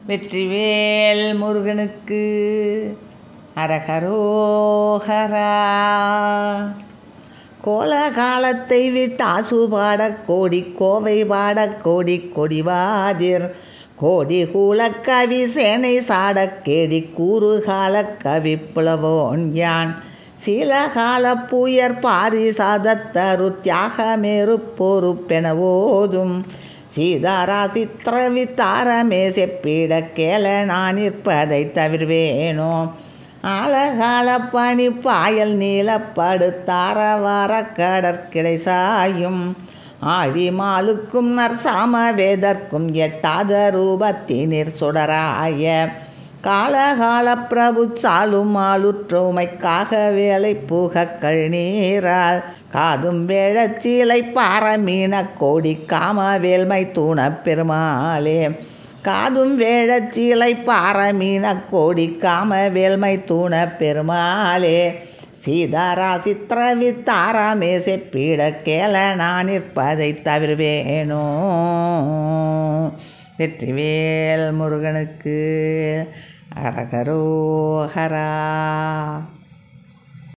வெற்றிவேல் முருகனுக்கு அரகரோஹரா. கோலகாலத்தை விட்டாசு பாடக் கோடி கோவை பாடக் கோடி கொடிவாதிர் கோடி கூலக்கவி சேனை சாடக் கேடி கூறுகால கவி புலவோன் யான் சீலகால பூயர் பாரிசாதத்தரு தியாகமேறு பொறுப்பெனவோதும் சீதாரா சித்திரவித்தாரமே செப்பிட கேள நான் நிற்பதை தவிர்வேனோ ஆலகால பனி பாயல் நீலப்படுத்தாரவார கடற்கிடை சாயும் ஆழி மாலுக்கும் நற்சாம வேதற்கும் எட்டாத ரூபத்தினிற் சுடராய காலகால பிரபு சாலும் ஆளுற்றோமைக்காக வேலை புக கழுநீரால் காதும் வேழச்சீலை பாரமீன கோடி காம வேல்மை தூண பெருமாளே காதும் வேழச்சீலை பாரமீன கோடி காம வேல்மை தூண பெருமாளே சீதாரா சித்திரவித்தாரமே செப்பிட கேள நான் நிற்பதை தவிர்வேனோ. வெற்றிவேல் முருகனுக்கு அரகரோஹரா.